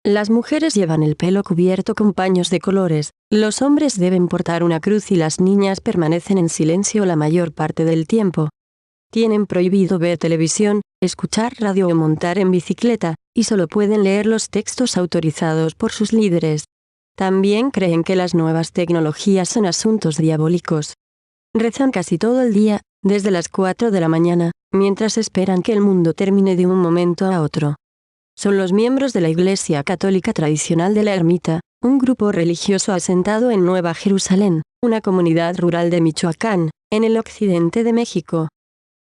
Las mujeres llevan el pelo cubierto con paños de colores, los hombres deben portar una cruz y las niñas permanecen en silencio la mayor parte del tiempo. Tienen prohibido ver televisión, escuchar radio o montar en bicicleta, y solo pueden leer los textos autorizados por sus líderes. También creen que las nuevas tecnologías son asuntos diabólicos. Rezan casi todo el día, desde las 4 de la mañana, mientras esperan que el mundo termine de un momento a otro. Son los miembros de la Iglesia Católica Tradicional de la Ermita, un grupo religioso asentado en Nueva Jerusalén, una comunidad rural de Michoacán, en el occidente de México.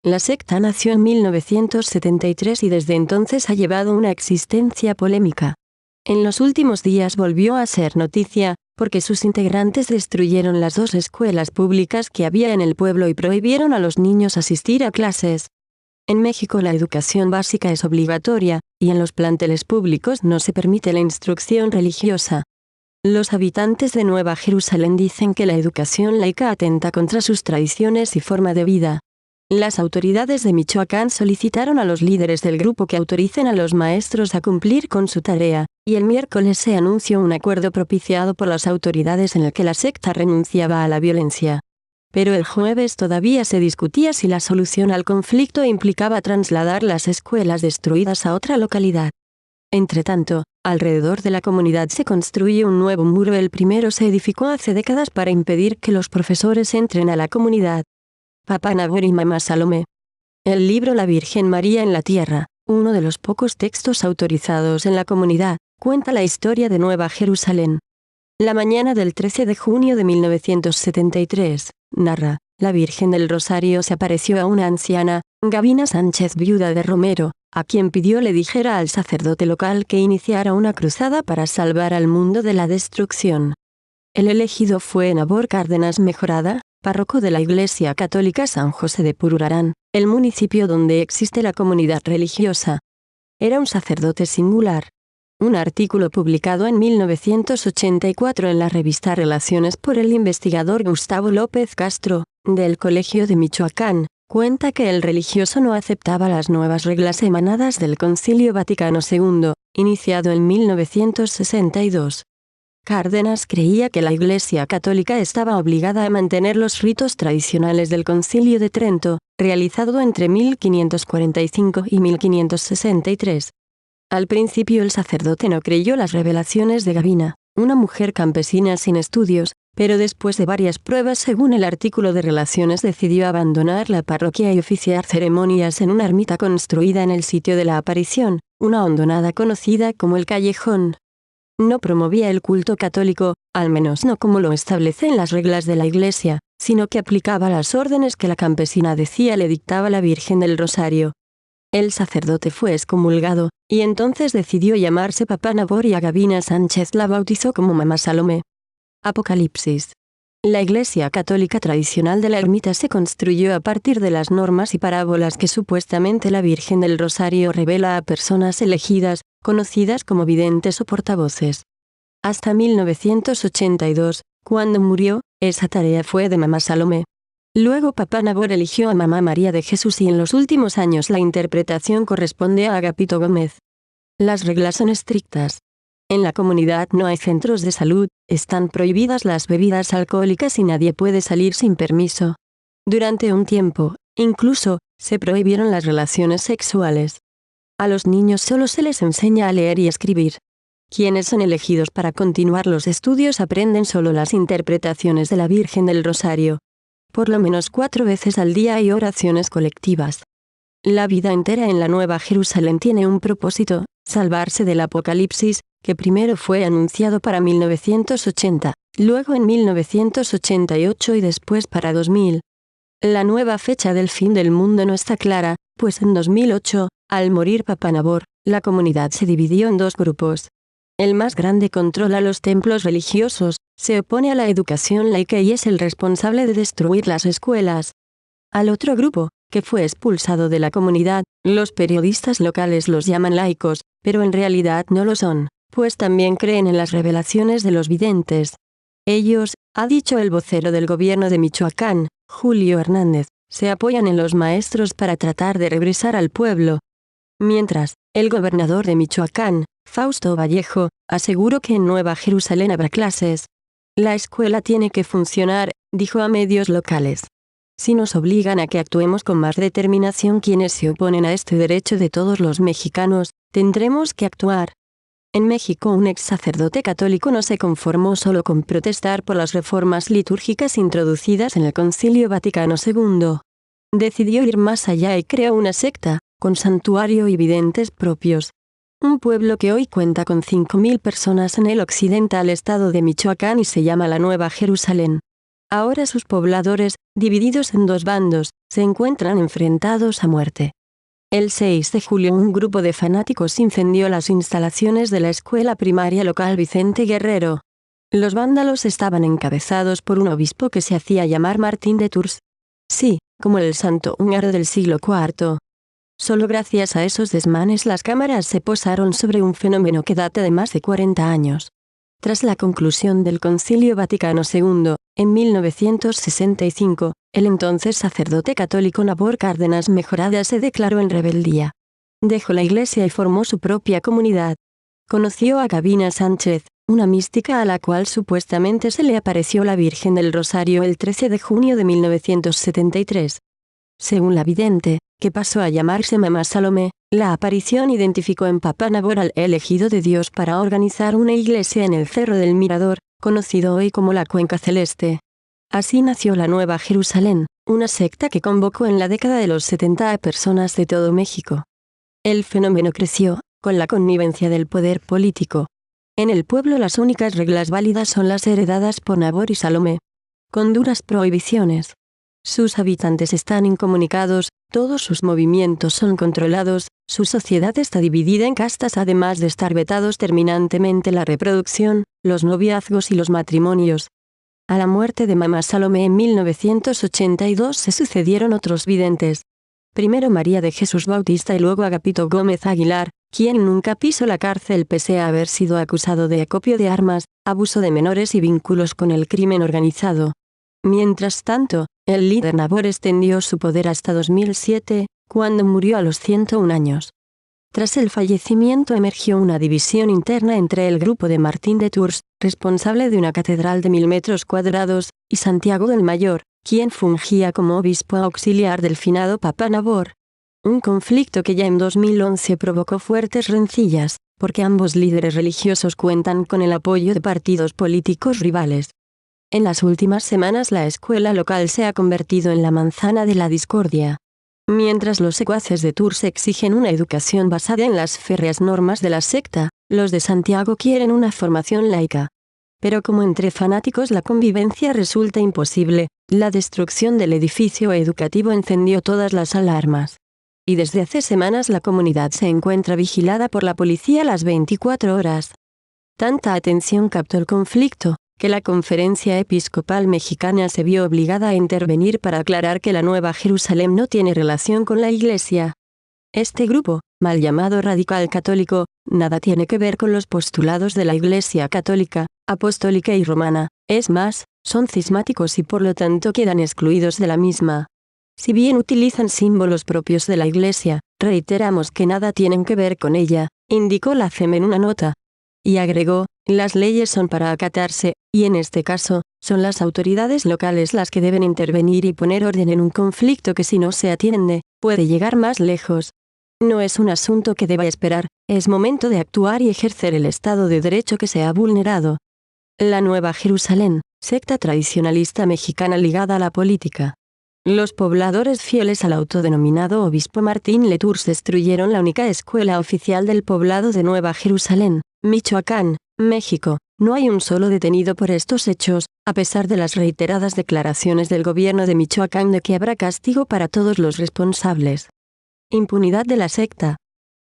La secta nació en 1973 y desde entonces ha llevado una existencia polémica. En los últimos días volvió a ser noticia, porque sus integrantes destruyeron las 2 escuelas públicas que había en el pueblo y prohibieron a los niños asistir a clases. En México la educación básica es obligatoria, y en los planteles públicos no se permite la instrucción religiosa. Los habitantes de Nueva Jerusalén dicen que la educación laica atenta contra sus tradiciones y forma de vida. Las autoridades de Michoacán solicitaron a los líderes del grupo que autoricen a los maestros a cumplir con su tarea, y el miércoles se anunció un acuerdo propiciado por las autoridades en el que la secta renunciaba a la violencia. Pero el jueves todavía se discutía si la solución al conflicto implicaba trasladar las escuelas destruidas a otra localidad. Entretanto, alrededor de la comunidad se construye un nuevo muro. El primero se edificó hace décadas para impedir que los profesores entren a la comunidad. Papá Nabor y Mamá Salomé. El libro La Virgen María en la Tierra, uno de los pocos textos autorizados en la comunidad, cuenta la historia de Nueva Jerusalén. La mañana del 13 de junio de 1973, narra, la Virgen del Rosario se apareció a una anciana, Gabina Sánchez, viuda de Romero, a quien pidió le dijera al sacerdote local que iniciara una cruzada para salvar al mundo de la destrucción. El elegido fue Nabor Cárdenas Mejorada, párroco de la Iglesia Católica San José de Pururarán, el municipio donde existe la comunidad religiosa. Era un sacerdote singular. Un artículo publicado en 1984 en la revista Relaciones por el investigador Gustavo López Castro, del Colegio de Michoacán, cuenta que el religioso no aceptaba las nuevas reglas emanadas del Concilio Vaticano II, iniciado en 1962. Cárdenas creía que la Iglesia Católica estaba obligada a mantener los ritos tradicionales del Concilio de Trento, realizado entre 1545 y 1563. Al principio el sacerdote no creyó las revelaciones de Gabina, una mujer campesina sin estudios, pero después de varias pruebas según el artículo de Relaciones decidió abandonar la parroquia y oficiar ceremonias en una ermita construida en el sitio de la aparición, una hondonada conocida como el Callejón. No promovía el culto católico, al menos no como lo establecen las reglas de la Iglesia, sino que aplicaba las órdenes que la campesina decía le dictaba la Virgen del Rosario. El sacerdote fue excomulgado, y entonces decidió llamarse Papá Nabor y a Gabina Sánchez la bautizó como Mamá Salomé. Apocalipsis. La Iglesia Católica Tradicional de la Ermita se construyó a partir de las normas y parábolas que supuestamente la Virgen del Rosario revela a personas elegidas, conocidas como videntes o portavoces. Hasta 1982, cuando murió, esa tarea fue de Mamá Salomé. Luego Papá Nabor eligió a Mamá María de Jesús y en los últimos años la interpretación corresponde a Agapito Gómez. Las reglas son estrictas. En la comunidad no hay centros de salud, están prohibidas las bebidas alcohólicas y nadie puede salir sin permiso. Durante un tiempo, incluso, se prohibieron las relaciones sexuales. A los niños solo se les enseña a leer y escribir. Quienes son elegidos para continuar los estudios aprenden solo las interpretaciones de la Virgen del Rosario. Por lo menos 4 veces al día hay oraciones colectivas. La vida entera en la Nueva Jerusalén tiene un propósito, salvarse del Apocalipsis, que primero fue anunciado para 1980, luego en 1988 y después para 2000. La nueva fecha del fin del mundo no está clara, pues en 2008, al morir Papá Nabor, la comunidad se dividió en 2 grupos. El más grande controla los templos religiosos, se opone a la educación laica y es el responsable de destruir las escuelas. Al otro grupo, que fue expulsado de la comunidad, los periodistas locales los llaman laicos, pero en realidad no lo son, pues también creen en las revelaciones de los videntes. Ellos, ha dicho el vocero del gobierno de Michoacán, Julio Hernández, se apoyan en los maestros para tratar de regresar al pueblo. Mientras, el gobernador de Michoacán, Fausto Vallejo, aseguró que en Nueva Jerusalén habrá clases. La escuela tiene que funcionar, dijo a medios locales. Si nos obligan a que actuemos con más determinación quienes se oponen a este derecho de todos los mexicanos, tendremos que actuar. En México un ex sacerdote católico no se conformó solo con protestar por las reformas litúrgicas introducidas en el Concilio Vaticano II. Decidió ir más allá y creó una secta, con santuario y videntes propios. Un pueblo que hoy cuenta con 5.000 personas en el occidental estado de Michoacán y se llama la Nueva Jerusalén. Ahora sus pobladores, divididos en dos bandos, se encuentran enfrentados a muerte. El 6 de julio un grupo de fanáticos incendió las instalaciones de la escuela primaria local Vicente Guerrero. Los vándalos estaban encabezados por un obispo que se hacía llamar Martín de Tours. Sí, como el santo húngaro del siglo IV. Solo gracias a esos desmanes las cámaras se posaron sobre un fenómeno que data de más de 40 años. Tras la conclusión del Concilio Vaticano II, en 1965, el entonces sacerdote católico Nabor Cárdenas Mejorada se declaró en rebeldía. Dejó la iglesia y formó su propia comunidad. Conoció a Gabina Sánchez, una mística a la cual supuestamente se le apareció la Virgen del Rosario el 13 de junio de 1973. Según la vidente, que pasó a llamarse Mamá Salomé, la aparición identificó en Papá Nabor al elegido de Dios para organizar una iglesia en el Cerro del Mirador, conocido hoy como la Cuenca Celeste. Así nació la Nueva Jerusalén, una secta que convocó en la década de los 70 a personas de todo México. El fenómeno creció, con la connivencia del poder político. En el pueblo las únicas reglas válidas son las heredadas por Nabor y Salomé. Con duras prohibiciones. Sus habitantes están incomunicados, todos sus movimientos son controlados, su sociedad está dividida en castas además de estar vetados terminantemente la reproducción, los noviazgos y los matrimonios. A la muerte de Mamá Salomé en 1982 se sucedieron otros videntes. Primero María de Jesús Bautista y luego Agapito Gómez Aguilar, quien nunca pisó la cárcel pese a haber sido acusado de acopio de armas, abuso de menores y vínculos con el crimen organizado. Mientras tanto, el líder Nabor extendió su poder hasta 2007, cuando murió a los 101 años. Tras el fallecimiento emergió una división interna entre el grupo de Martín de Tours, responsable de una catedral de 1000 metros cuadrados, y Santiago del Mayor, quien fungía como obispo auxiliar del finado Papá Nabor. Un conflicto que ya en 2011 provocó fuertes rencillas, porque ambos líderes religiosos cuentan con el apoyo de partidos políticos rivales. En las últimas semanas la escuela local se ha convertido en la manzana de la discordia. Mientras los secuaces de Tours exigen una educación basada en las férreas normas de la secta, los de Santiago quieren una formación laica. Pero como entre fanáticos la convivencia resulta imposible, la destrucción del edificio educativo encendió todas las alarmas. Y desde hace semanas la comunidad se encuentra vigilada por la policía las 24 horas. Tanta atención captó el conflicto, que la Conferencia Episcopal Mexicana se vio obligada a intervenir para aclarar que la Nueva Jerusalén no tiene relación con la Iglesia. Este grupo, mal llamado radical católico, nada tiene que ver con los postulados de la Iglesia católica, apostólica y romana, es más, son cismáticos y por lo tanto quedan excluidos de la misma. Si bien utilizan símbolos propios de la Iglesia, reiteramos que nada tienen que ver con ella, indicó la CEM en una nota. Y agregó, las leyes son para acatarse, y en este caso, son las autoridades locales las que deben intervenir y poner orden en un conflicto que si no se atiende, puede llegar más lejos. No es un asunto que deba esperar, es momento de actuar y ejercer el Estado de Derecho que se ha vulnerado. La Nueva Jerusalén, secta tradicionalista mexicana ligada a la política. Los pobladores fieles al autodenominado obispo Martín de Tours destruyeron la única escuela oficial del poblado de Nueva Jerusalén, Michoacán, México. No hay un solo detenido por estos hechos, a pesar de las reiteradas declaraciones del gobierno de Michoacán de que habrá castigo para todos los responsables. Impunidad de la secta.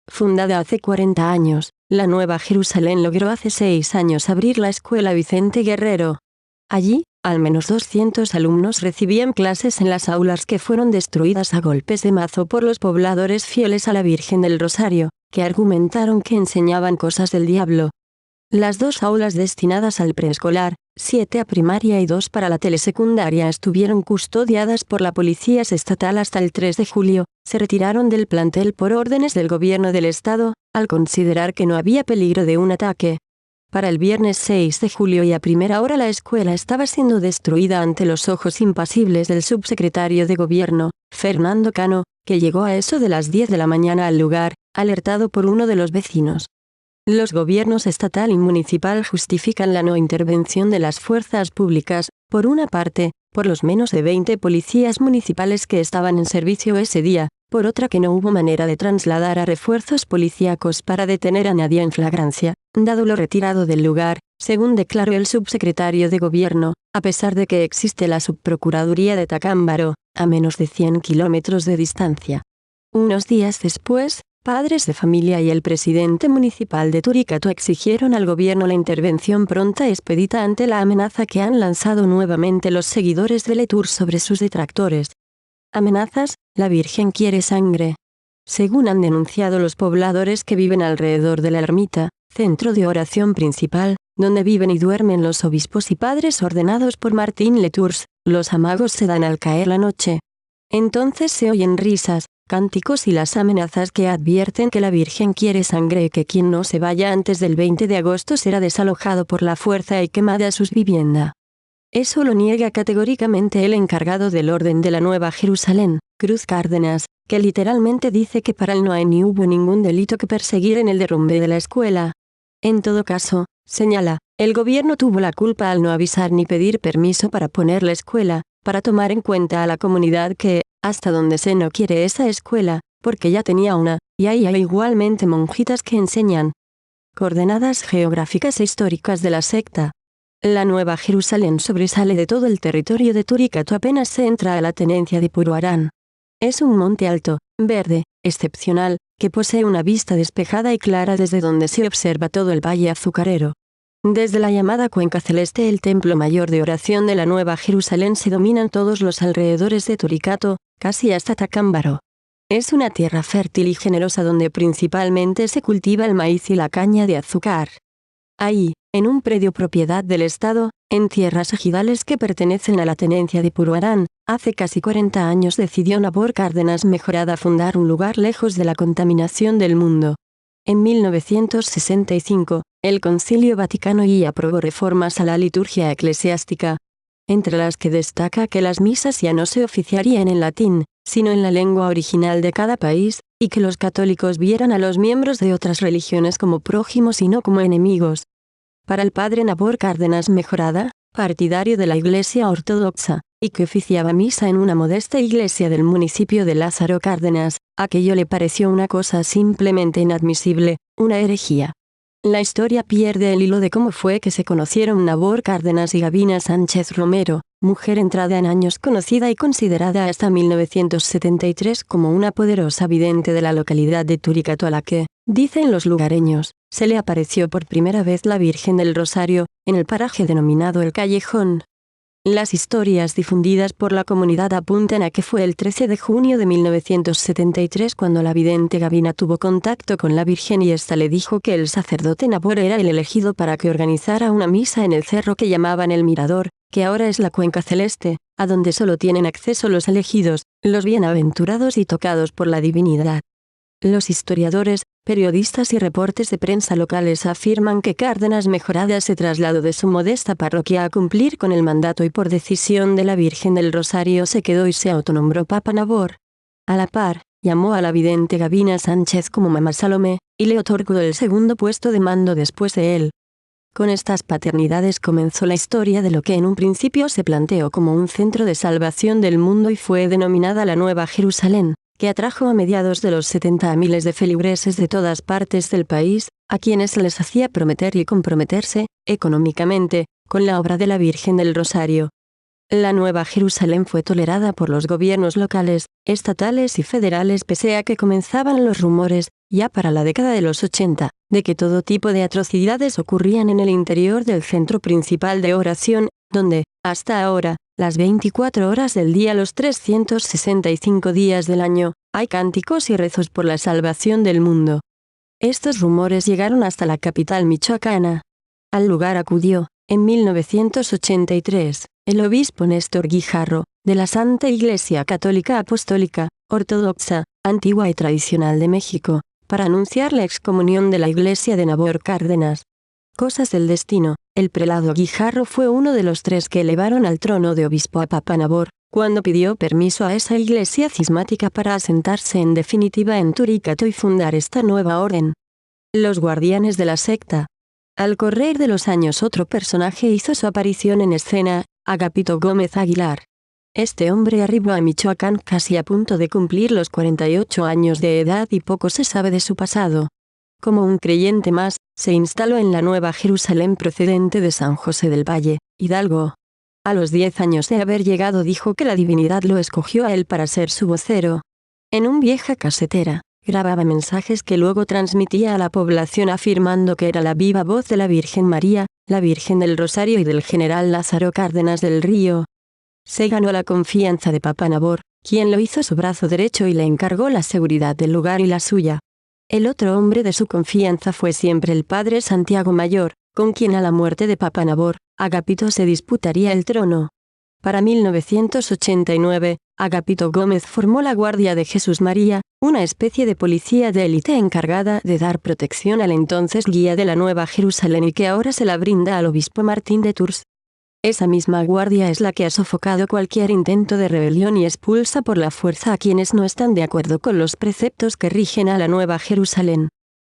Fundada hace 40 años, la Nueva Jerusalén logró hace 6 años abrir la escuela Vicente Guerrero. Allí, al menos 200 alumnos recibían clases en las aulas que fueron destruidas a golpes de mazo por los pobladores fieles a la Virgen del Rosario, que argumentaron que enseñaban cosas del diablo. Las 2 aulas destinadas al preescolar, 7 a primaria y 2 para la telesecundaria estuvieron custodiadas por la policía estatal hasta el 3 de julio, se retiraron del plantel por órdenes del gobierno del estado, al considerar que no había peligro de un ataque. Para el viernes 6 de julio y a primera hora la escuela estaba siendo destruida ante los ojos impasibles del subsecretario de gobierno, Fernando Cano, que llegó a eso de las 10 de la mañana al lugar, alertado por uno de los vecinos. Los gobiernos estatal y municipal justifican la no intervención de las fuerzas públicas, por una parte, por los menos de 20 policías municipales que estaban en servicio ese día, por otra que no hubo manera de trasladar a refuerzos policíacos para detener a nadie en flagrancia, dado lo retirado del lugar, según declaró el subsecretario de Gobierno, a pesar de que existe la subprocuraduría de Tacámbaro, a menos de 100 kilómetros de distancia. Unos días después, padres de familia y el presidente municipal de Turicato exigieron al gobierno la intervención pronta y expedita ante la amenaza que han lanzado nuevamente los seguidores de Letour sobre sus detractores. Amenazas: la Virgen quiere sangre. Según han denunciado los pobladores que viven alrededor de la ermita, centro de oración principal, donde viven y duermen los obispos y padres ordenados por Martín Letours, los amagos se dan al caer la noche. Entonces se oyen risas, cánticos y las amenazas que advierten que la Virgen quiere sangre y que quien no se vaya antes del 20 de agosto será desalojado por la fuerza y quemada sus viviendas. Eso lo niega categóricamente el encargado del orden de la Nueva Jerusalén, Cruz Cárdenas, que literalmente dice que para él no hay ni hubo ningún delito que perseguir en el derrumbe de la escuela. En todo caso, señala, el gobierno tuvo la culpa al no avisar ni pedir permiso para poner la escuela, para tomar en cuenta a la comunidad que, hasta donde se no quiere esa escuela, porque ya tenía una, y ahí hay igualmente monjitas que enseñan. Coordenadas geográficas e históricas de la secta. La Nueva Jerusalén sobresale de todo el territorio de Turicato apenas se entra a la tenencia de Puruarán. Es un monte alto, verde, excepcional, que posee una vista despejada y clara desde donde se observa todo el valle azucarero. Desde la llamada Cuenca Celeste, el templo mayor de oración de la Nueva Jerusalén, se dominan todos los alrededores de Turicato, casi hasta Tacámbaro. Es una tierra fértil y generosa donde principalmente se cultiva el maíz y la caña de azúcar. Ahí, en un predio propiedad del Estado, en tierras ejidales que pertenecen a la tenencia de Puruarán, hace casi 40 años decidió Nabor Cárdenas Mejorada fundar un lugar lejos de la contaminación del mundo. En 1965, el Concilio Vaticano I aprobó reformas a la liturgia eclesiástica, entre las que destaca que las misas ya no se oficiarían en latín, sino en la lengua original de cada país, y que los católicos vieran a los miembros de otras religiones como prójimos y no como enemigos. Para el padre Nabor Cárdenas Mejorada, partidario de la Iglesia Ortodoxa, y que oficiaba misa en una modesta iglesia del municipio de Lázaro Cárdenas, aquello le pareció una cosa simplemente inadmisible, una herejía. La historia pierde el hilo de cómo fue que se conocieron Nabor Cárdenas y Gabina Sánchez Romero, mujer entrada en años conocida y considerada hasta 1973 como una poderosa vidente de la localidad de Turicato, a la que, dicen los lugareños, se le apareció por primera vez la Virgen del Rosario, en el paraje denominado El Callejón. Las historias difundidas por la comunidad apuntan a que fue el 13 de junio de 1973 cuando la vidente Gabina tuvo contacto con la Virgen y ésta le dijo que el sacerdote Nabor era el elegido para que organizara una misa en el cerro que llamaban El Mirador, que ahora es la Cuenca Celeste, a donde solo tienen acceso los elegidos, los bienaventurados y tocados por la divinidad. Los historiadores, periodistas y reportes de prensa locales afirman que Cárdenas Mejorada se trasladó de su modesta parroquia a cumplir con el mandato y por decisión de la Virgen del Rosario se quedó y se autonombró Papa Nabor. A la par, llamó a la vidente Gabina Sánchez como Mamá Salomé, y le otorgó el segundo puesto de mando después de él. Con estas paternidades comenzó la historia de lo que en un principio se planteó como un centro de salvación del mundo y fue denominada la Nueva Jerusalén, que atrajo a mediados de los 70 a miles de feligreses de todas partes del país, a quienes se les hacía prometer y comprometerse, económicamente, con la obra de la Virgen del Rosario. La Nueva Jerusalén fue tolerada por los gobiernos locales, estatales y federales pese a que comenzaban los rumores, ya para la década de los 80, de que todo tipo de atrocidades ocurrían en el interior del centro principal de oración, donde, hasta ahora, las 24 horas del día, los 365 días del año, hay cánticos y rezos por la salvación del mundo. Estos rumores llegaron hasta la capital michoacana. Al lugar acudió, En 1983, el obispo Néstor Guijarro, de la Santa Iglesia Católica Apostólica, Ortodoxa, Antigua y Tradicional de México, para anunciar la excomunión de la Iglesia de Nabor Cárdenas. Cosas del destino, el prelado Guijarro fue uno de los 3 que elevaron al trono de obispo a Papa Nabor, cuando pidió permiso a esa iglesia cismática para asentarse en definitiva en Turicato y fundar esta nueva orden. Los guardianes de la secta. Al correr de los años otro personaje hizo su aparición en escena, Agapito Gómez Aguilar. Este hombre arribó a Michoacán casi a punto de cumplir los 48 años de edad y poco se sabe de su pasado. Como un creyente más, se instaló en la Nueva Jerusalén procedente de San José del Valle, Hidalgo. A los 10 años de haber llegado dijo que la divinidad lo escogió a él para ser su vocero. En una vieja casetera, grababa mensajes que luego transmitía a la población afirmando que era la viva voz de la Virgen María, la Virgen del Rosario y del general Lázaro Cárdenas del Río. Se ganó la confianza de Papa Nabor, quien lo hizo su brazo derecho y le encargó la seguridad del lugar y la suya. El otro hombre de su confianza fue siempre el padre Santiago Mayor, con quien a la muerte de Papa Nabor, Agapito se disputaría el trono. Para 1989, Agapito Gómez formó la Guardia de Jesús María, una especie de policía de élite encargada de dar protección al entonces guía de la Nueva Jerusalén y que ahora se la brinda al obispo Martín de Tours. Esa misma guardia es la que ha sofocado cualquier intento de rebelión y expulsa por la fuerza a quienes no están de acuerdo con los preceptos que rigen a la Nueva Jerusalén.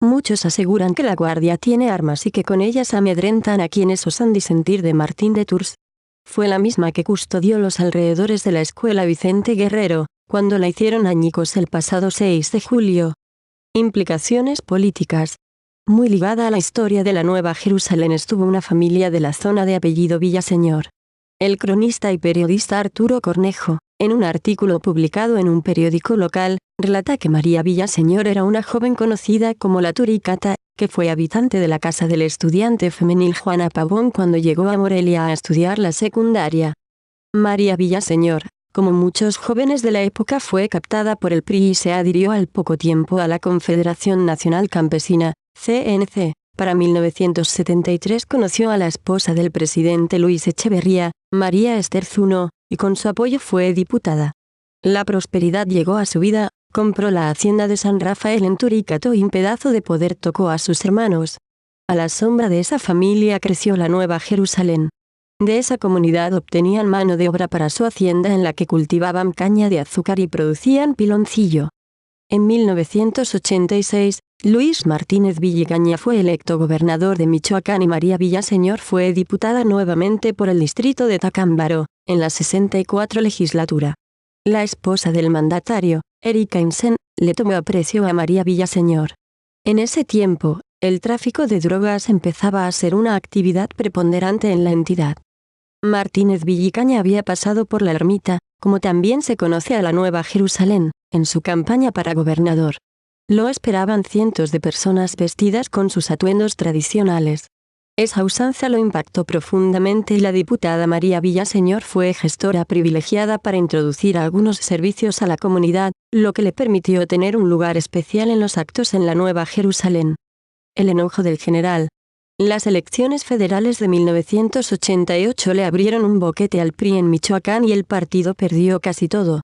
Muchos aseguran que la guardia tiene armas y que con ellas amedrentan a quienes osan disentir de Martín de Tours. Fue la misma que custodió los alrededores de la escuela Vicente Guerrero, cuando la hicieron añicos el pasado 6 de julio. Implicaciones políticas. Muy ligada a la historia de la Nueva Jerusalén estuvo una familia de la zona de apellido Villaseñor. El cronista y periodista Arturo Cornejo, en un artículo publicado en un periódico local, relata que María Villaseñor era una joven conocida como la Turicata, que fue habitante de la casa del estudiante femenil Juana Pavón cuando llegó a Morelia a estudiar la secundaria. María Villaseñor, como muchos jóvenes de la época, fue captada por el PRI y se adhirió al poco tiempo a la Confederación Nacional Campesina, CNC. Para 1973 conoció a la esposa del presidente Luis Echeverría, María Esther Zuno, y con su apoyo fue diputada. La prosperidad llegó a su vida, compró la hacienda de San Rafael en Turicato y un pedazo de poder tocó a sus hermanos. A la sombra de esa familia creció la Nueva Jerusalén. De esa comunidad obtenían mano de obra para su hacienda en la que cultivaban caña de azúcar y producían piloncillo. En 1986, Luis Martínez Villegaña fue electo gobernador de Michoacán y María Villaseñor fue diputada nuevamente por el distrito de Tacámbaro, en la 64 legislatura. La esposa del mandatario, Erika Imsen, le tomó aprecio a María Villaseñor. En ese tiempo, el tráfico de drogas empezaba a ser una actividad preponderante en la entidad. Martínez Villegaña había pasado por la ermita, como también se conoce a la Nueva Jerusalén, en su campaña para gobernador. Lo esperaban cientos de personas vestidas con sus atuendos tradicionales. Esa usanza lo impactó profundamente y la diputada María Villaseñor fue gestora privilegiada para introducir algunos servicios a la comunidad, lo que le permitió tener un lugar especial en los actos en la Nueva Jerusalén. El enojo del general. Las elecciones federales de 1988 le abrieron un boquete al PRI en Michoacán y el partido perdió casi todo.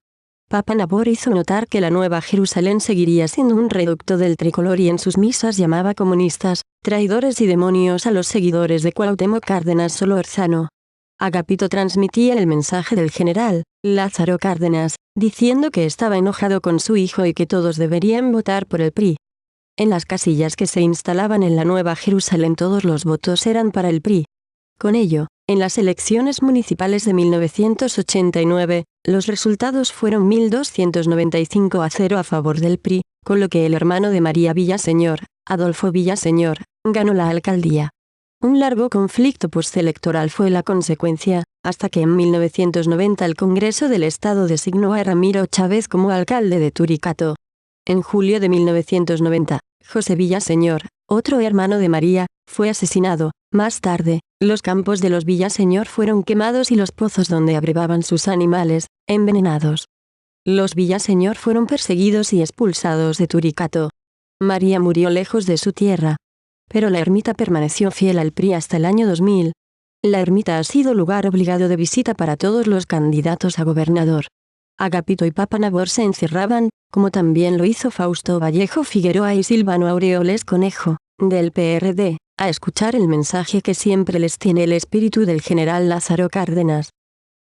Papa Nabor hizo notar que la Nueva Jerusalén seguiría siendo un reducto del tricolor y en sus misas llamaba comunistas, traidores y demonios a los seguidores de Cuauhtémoc Cárdenas Solórzano. Agapito transmitía el mensaje del general, Lázaro Cárdenas, diciendo que estaba enojado con su hijo y que todos deberían votar por el PRI. En las casillas que se instalaban en la Nueva Jerusalén todos los votos eran para el PRI. Con ello, en las elecciones municipales de 1989, los resultados fueron 1.295-0 a favor del PRI, con lo que el hermano de María Villaseñor, Adolfo Villaseñor, ganó la alcaldía. Un largo conflicto postelectoral fue la consecuencia, hasta que en 1990 el Congreso del Estado designó a Ramiro Chávez como alcalde de Turicato. En julio de 1990, José Villaseñor, otro hermano de María, fue asesinado. Más tarde, los campos de los Villaseñor fueron quemados y los pozos donde abrevaban sus animales, envenenados. Los Villaseñor fueron perseguidos y expulsados de Turicato. María murió lejos de su tierra. Pero la ermita permaneció fiel al PRI hasta el año 2000. La ermita ha sido lugar obligado de visita para todos los candidatos a gobernador. Agapito y Papa Nabor se encerraban, como también lo hizo Fausto Vallejo Figueroa y Silvano Aureoles Conejo, del PRD, a escuchar el mensaje que siempre les tiene el espíritu del general Lázaro Cárdenas.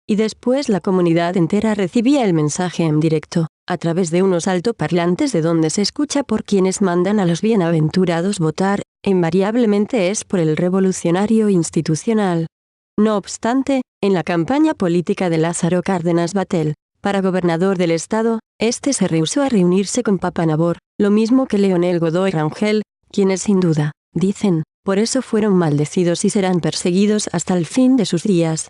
Y después la comunidad entera recibía el mensaje en directo, a través de unos altoparlantes de donde se escucha por quienes mandan a los bienaventurados votar, e invariablemente es por el revolucionario institucional. No obstante, en la campaña política de Lázaro Cárdenas Batel, para gobernador del estado, este se rehusó a reunirse con Papa Nabor, lo mismo que Leonel Godoy Rangel, quienes sin duda, dicen, por eso fueron maldecidos y serán perseguidos hasta el fin de sus días.